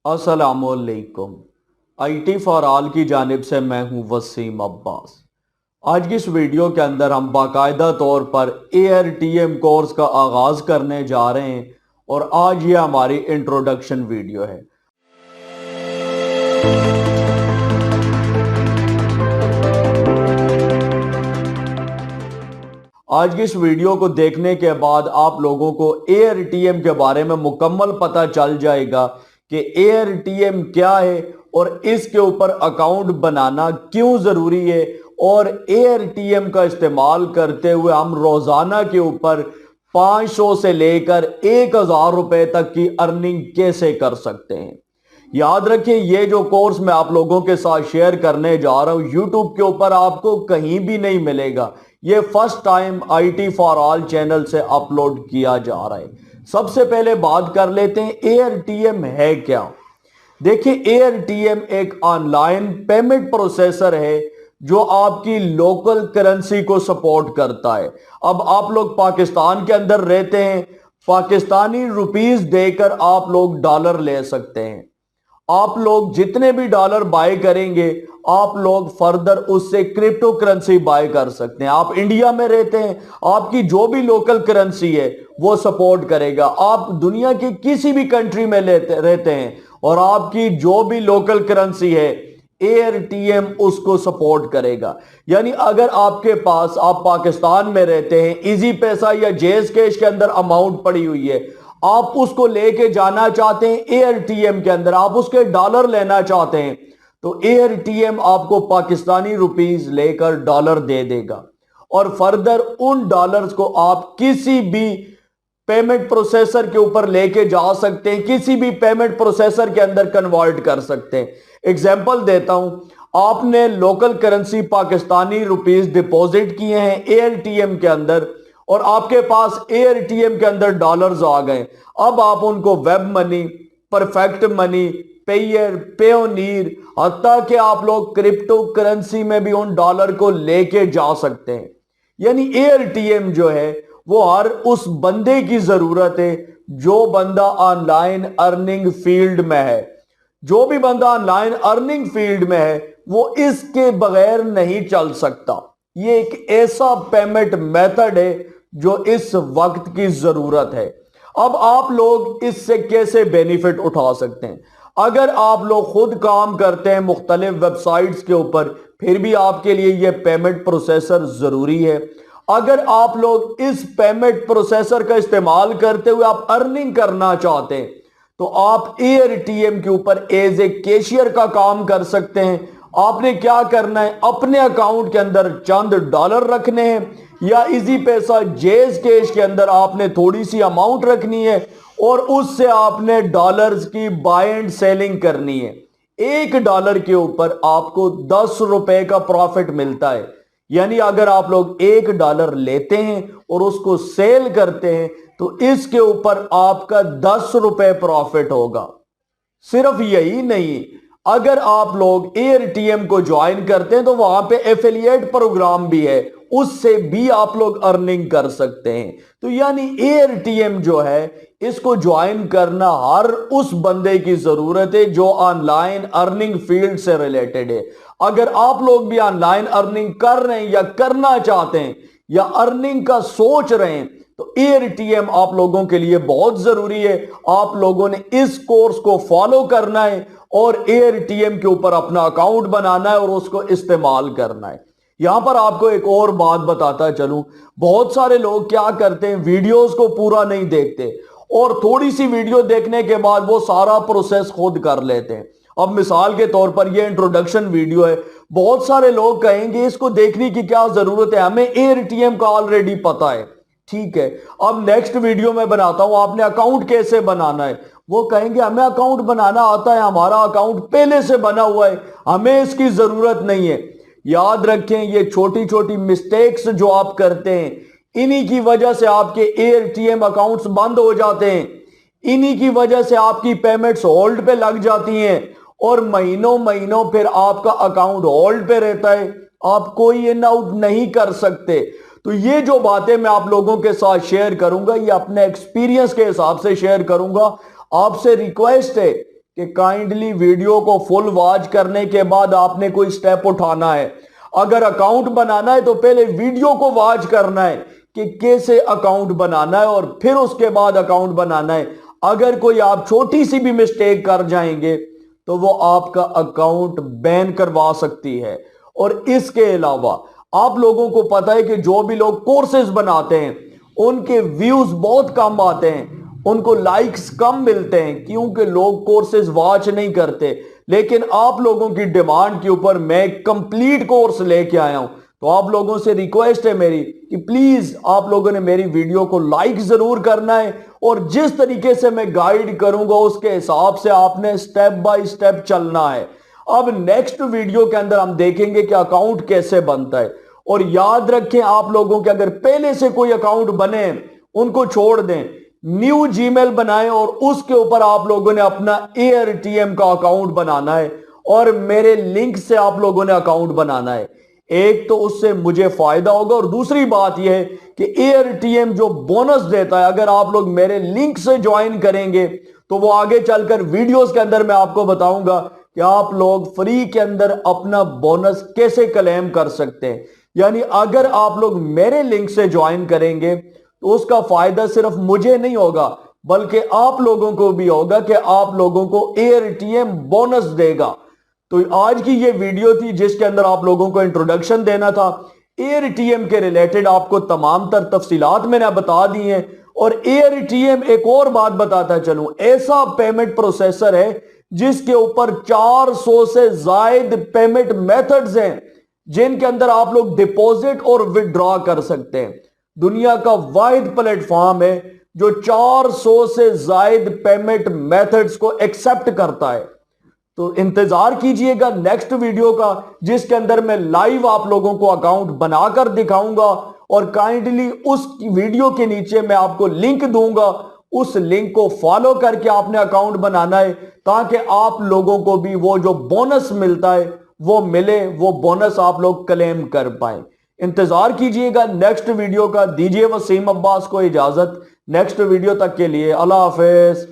अस्सलामुअलैकुम। IT for all की जानिब से मैं हूं वसीम अब्बास। आज की इस वीडियो के अंदर हम बाकायदा तौर पर ARTM कोर्स का आगाज़ करने जा रहे हैं और आज ये हमारी इंट्रोडक्शन वीडियो है। आज की इस वीडियो को देखने के बाद आप लोगों को ARTM के बारे में मुकम्मल पता चल जाएगा कि ARTM क्या है और इसके ऊपर अकाउंट बनाना क्यों ज़रूरी है और ARTM का इस्तेमाल करते हुए हम रोज़ाना के ऊपर 500 से लेकर 1000 रुपए तक की अर्निंग कैसे कर सकते हैं। याद रखें, ये जो कोर्स मैं आप लोगों के साथ शेयर करने जा रहा हूं यूट्यूब के ऊपर आपको कहीं भी नहीं मिलेगा। ये first time IT for all channel से अपलोड किया जा रहा है। सबसे पहले बात कर लेते हैं ARTM है क्या। देखिए, ARTM एक ऑनलाइन पेमेंट प्रोसेसर है जो आपकी लोकल करेंसी को सपोर्ट करता है। अब आप लोग पाकिस्तान के अंदर रहते हैं, पाकिस्तानी रुपीस देकर आप लोग डॉलर ले सकते हैं। आप लोग जितने भी डॉलर बाय करेंगे आप लोग फर्दर उससे क्रिप्टो करेंसी बाय कर सकते हैं। आप इंडिया में रहते हैं, आपकी जो भी लोकल करेंसी है वो सपोर्ट करेगा। आप दुनिया की किसी भी कंट्री में रहते हैं और आपकी जो भी लोकल करेंसी है ARTM उसको सपोर्ट करेगा। यानी अगर आपके पास, आप पाकिस्तान में रहते हैं, इजी पैसा या जेज कैश के अंदर अमाउंट पड़ी हुई है, आप उसको लेके जाना चाहते हैं ARTM के अंदर, आप उसके डॉलर लेना चाहते हैं, तो ARTM आपको पाकिस्तानी रुपीस लेकर डॉलर दे देगा और फर्दर उन डॉलर्स को आप किसी भी पेमेंट प्रोसेसर के ऊपर लेके जा सकते हैं, किसी भी पेमेंट प्रोसेसर के अंदर कन्वर्ट कर सकते हैं। एग्जांपल देता हूं, आपने local currency Pakistani rupees deposit किए हैं ARTM के अंदर और आपके पास ARTM के अंदर डॉलर्स आ गए। अब आप उनको web money, perfect money, pair, Payoneer, हत्ता कि आप लोग क्रिप्टो करेंसी में भी उन डॉलर को लेके जा सकते हैं। यानी ARTM जो है वो हर उस बंदे की जरूरत है जो बंदा ऑनलाइन अर्निंग फील्ड में है। जो भी बंदा ऑनलाइन अर्निंग फील्ड में है वो इसके बगैर नहीं चल सकता। ये एक ऐसा पेमेंट मेथड है जो इस वक्त की जरूरत है। अब आप लोग इससे कैसे बेनिफिट उठा सकते हैं। अगर आप लोग खुद काम करते हैं मुख्तलिफ वेबसाइट्स के ऊपर, फिर भी आपके लिए यह पेमेंट प्रोसेसर जरूरी है। अगर आप लोग इस पेमेंट प्रोसेसर का इस्तेमाल करते हुए आप अर्निंग करना चाहते हैं तो आप ARTM के ऊपर एज ए कैशियर का काम कर सकते हैं। आपने क्या करना है, अपने अकाउंट के अंदर चंद डॉलर रखने हैं या इजी पैसा जेज कैश के अंदर आपने थोड़ी सी अमाउंट रखनी है और उससे आपने डॉलर्स की बाय एंड सेलिंग करनी है। $1 के ऊपर आपको 10 रुपए का प्रॉफिट मिलता है। यानी अगर आप लोग $1 लेते हैं और उसको सेल करते हैं तो इसके ऊपर आपका 10 रुपए प्रॉफिट होगा। सिर्फ यही नहीं, अगर आप लोग ARTM को ज्वाइन करते हैं तो वहां पे एफिलिएट प्रोग्राम भी है, उससे भी आप लोग अर्निंग कर सकते हैं। तो यानी ARTM जो है इसको ज्वाइन करना हर उस बंदे की जरूरत है जो ऑनलाइन अर्निंग फील्ड से रिलेटेड है। अगर आप लोग भी ऑनलाइन अर्निंग कर रहे हैं या करना चाहते हैं या अर्निंग का सोच रहे हैं तो ARTM आप लोगों के लिए बहुत जरूरी है। आप लोगों ने इस कोर्स को फॉलो करना है और ARTM के ऊपर अपना अकाउंट बनाना है और उसको इस्तेमाल करना है। यहां पर आपको एक और बात बताता चलूं, बहुत सारे लोग क्या करते हैं, वीडियोस को पूरा नहीं देखते और थोड़ी सी वीडियो देखने के बाद वो सारा प्रोसेस खुद कर लेते हैं। अब मिसाल के तौर पर ये इंट्रोडक्शन वीडियो है, बहुत सारे लोग कहेंगे इसको देखने की क्या जरूरत है, हमें ARTM का ऑलरेडी पता है। ठीक है, अब नेक्स्ट वीडियो में बनाता हूं आपने अकाउंट कैसे बनाना है। वो कहेंगे हमें अकाउंट बनाना आता है, हमारा अकाउंट पहले से बना हुआ है, हमें इसकी जरूरत नहीं है। याद रखें, ये छोटी छोटी मिस्टेक्स जो आप करते हैं इन्हीं की वजह से आपके ARTM अकाउंट्स बंद हो जाते हैं, इन्हीं की वजह से आपकी पेमेंट्स होल्ड पे लग जाती हैं और महीनों महीनों फिर आपका अकाउंट होल्ड पे रहता है, आप कोई इन आउट नहीं कर सकते। तो ये जो बातें मैं आप लोगों के साथ शेयर करूंगा ये अपने एक्सपीरियंस के हिसाब से शेयर करूंगा। आपसे रिक्वेस्ट है कि काइंडली वीडियो को फुल वॉच करने के बाद आपने कोई स्टेप उठाना है। अगर अकाउंट बनाना है तो पहले वीडियो को वॉच करना है कि कैसे अकाउंट बनाना है और फिर उसके बाद अकाउंट बनाना है। अगर कोई आप छोटी सी भी मिस्टेक कर जाएंगे तो वो आपका अकाउंट बैन करवा सकती है। और इसके अलावा आप लोगों को पता है कि जो भी लोग कोर्सेज बनाते हैं उनके व्यूज बहुत कम आते हैं, उनको लाइक्स कम मिलते हैं क्योंकि लोग कोर्सेज वॉच नहीं करते। लेकिन आप लोगों की डिमांड के ऊपर मैं कंप्लीट कोर्स लेके आया हूं, तो आप लोगों से रिक्वेस्ट है मेरी कि प्लीज आप लोगों ने मेरी वीडियो को लाइक जरूर करना है और जिस तरीके से मैं गाइड करूंगा उसके हिसाब से आपने स्टेप बाय स्टेप चलना है। अब नेक्स्ट वीडियो के अंदर हम देखेंगे कि अकाउंट कैसे बनता है। और याद रखें आप लोगों के अगर पहले से कोई अकाउंट बने उनको छोड़ दें, न्यू जीमेल बनाएं और उसके ऊपर आप लोगों ने अपना एयरटीएम का अकाउंट बनाना है और मेरे लिंक से आप लोगों ने अकाउंट बनाना है। एक तो उससे मुझे फायदा होगा और दूसरी बात यह है कि एयरटीएम जो बोनस देता है, अगर आप लोग मेरे लिंक से ज्वाइन करेंगे तो वो आगे चलकर वीडियोस के अंदर मैं आपको बताऊंगा कि आप लोग फ्री के अंदर अपना बोनस कैसे क्लेम कर सकते हैं। यानी अगर आप लोग मेरे लिंक से ज्वाइन करेंगे तो उसका फायदा सिर्फ मुझे नहीं होगा बल्कि आप लोगों को भी होगा कि आप लोगों को एयरटीएम बोनस देगा। तो आज की ये वीडियो थी जिसके अंदर आप लोगों को इंट्रोडक्शन देना था एयरटीएम के रिलेटेड, आपको तमाम तर तफसीलात मैंने बता दी हैं। और एयरटीएम एक और बात बताता चलूं, ऐसा पेमेंट प्रोसेसर है जिसके ऊपर 400 से जायद पेमेंट मेथड्स हैं जिनके अंदर आप लोग डिपॉजिट और विड्रॉ कर सकते हैं। दुनिया का वाहिद प्लेटफॉर्म है जो 400 से जायद पेमेंट मेथड्स को एक्सेप्ट करता है। तो इंतजार कीजिएगा नेक्स्ट वीडियो का जिसके अंदर मैं लाइव आप लोगों को अकाउंट बनाकर दिखाऊंगा और काइंडली उस वीडियो के नीचे मैं आपको लिंक दूंगा, उस लिंक को फॉलो करके आपने अकाउंट बनाना है ताकि आप लोगों को भी वो जो बोनस मिलता है वो मिले, वो बोनस आप लोग क्लेम कर पाए। इंतजार कीजिएगा नेक्स्ट वीडियो का। दीजिए वसीम अब्बास को इजाजत, नेक्स्ट वीडियो तक के लिए अल्लाह हाफिज।